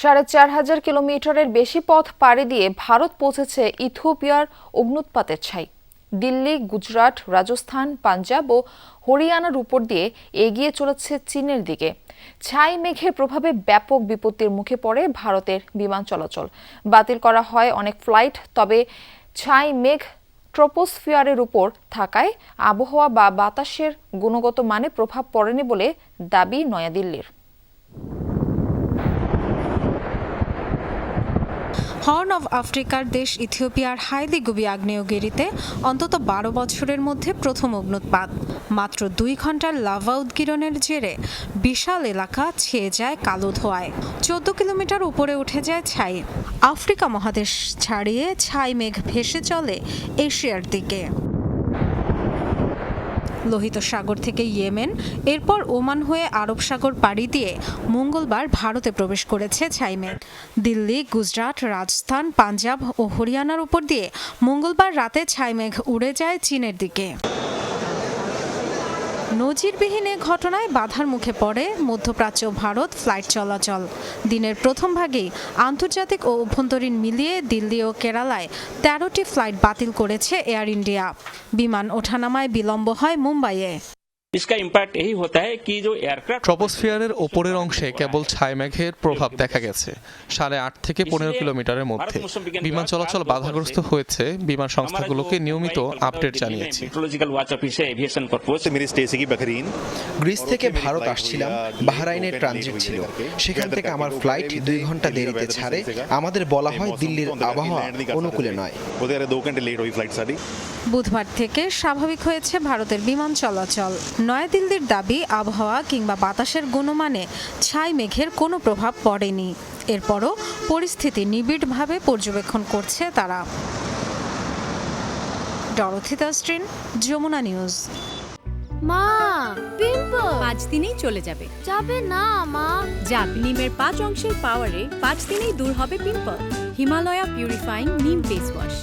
৪,৫০০ কিলোমিটারের বেশি পথ পাড়ি দিয়ে ভারত পৌঁছেছে ইথিওপিয়ার অগ্ন্যুৎপাতের ছাই। দিল্লি, গুজরাট, রাজস্থান, পাঞ্জাব ও হরিয়ানার উপর দিয়ে এগিয়ে চলেছে চীনের দিকে। ছাই মেঘের প্রভাবে ব্যাপক বিপত্তির মুখে পড়ে ভারতের বিমান চলাচল। বাতিল করা হয় অনেক ফ্লাইট। তবে ছাই মেঘ ট্রপোস্ফিয়ারের উপর থাকায় আবহাওয়া বা বাতাসের গুণগত মানে প্রভাব পড়েনি বলে দাবি নয়াদিল্লির। হর্ন অব আফ্রিকার দেশ ইথিওপিয়ার হাইলি গুবি আগ্নেয়গিরিতে অন্তত ১২ বছরের মধ্যে প্রথম অগ্ন্যুৎপাত। মাত্র ২ ঘন্টার লাভা উদ্গীরণের জেরে বিশাল এলাকা ছেয়ে যায় কালো ধোঁয়ায়। ১৪ কিলোমিটার উপরে উঠে যায় ছাই। আফ্রিকা মহাদেশ ছাড়িয়ে ছাই মেঘ ভেসে চলে এশিয়ার দিকে। লোহিত সাগর থেকে ইয়েমেন, এরপর ওমান হয়ে আরব সাগর পাড়ি দিয়ে মঙ্গলবার ভারতে প্রবেশ করেছে ছাই মেঘ। দিল্লি, গুজরাট, রাজস্থান, পাঞ্জাব ও হরিয়ানার উপর দিয়ে মঙ্গলবার রাতে ছাই মেঘ উড়ে যায় চীনের দিকে। নজিরবিহীন এ ঘটনায় বাধার মুখে পড়ে মধ্যপ্রাচ্য ভারত ফ্লাইট চলাচল। দিনের প্রথম ভাগেই আন্তর্জাতিক ও অভ্যন্তরীণ মিলিয়ে দিল্লি ও কেরালায় ১৩টি ফ্লাইট বাতিল করেছে এয়ার ইন্ডিয়া। বিমান ওঠানামায় বিলম্ব হয় মুম্বাইয়ে। ট্রপোস্ফিয়ারের ওপরের অংশে কেবল ছাই মেঘের প্রভাব দেখা গেছে ৮.৫ থেকে ১৫ কিলোমিটারের মধ্যে। বিমান চলাচল বাধাগ্রস্ত হয়েছে। বিমান সংস্থাগুলোকে নিয়মিত আপডেট জানিয়েছি। গ্রিস থেকে ভারত আসছিলাম, বাহরাইনের ট্রানজিট ছিল। সেখান থেকে আমার ফ্লাইট ২ ঘন্টা দেরিতে ছাড়ে। আমাদের বলা হয় দিল্লির আবহাওয়া অনুকূলে নয়। বুধবার থেকে স্বাভাবিক হয়েছে ভারতের বিমান চলাচল। নয়াদিল্লির দাবি, আবহাওয়া কিংবা বাতাসের গুণমানে ছাই মেঘের কোনো প্রভাব পড়েনি। এরপরও পরিস্থিতি নিবিড়ভাবে পর্যবেক্ষণ করছে তারা। Dorothy Tasrin, Jamuna news. মা, পিম্পল ৫ দিনেই চলে যাবে। যাবে না মা। যাক, নিমের ৫ অংশের পাওয়ারে ৫ দিনেই দূর হবে পিম্পল। হিমালয়া পিউরিফাইং নিম ফেস ওয়াশ।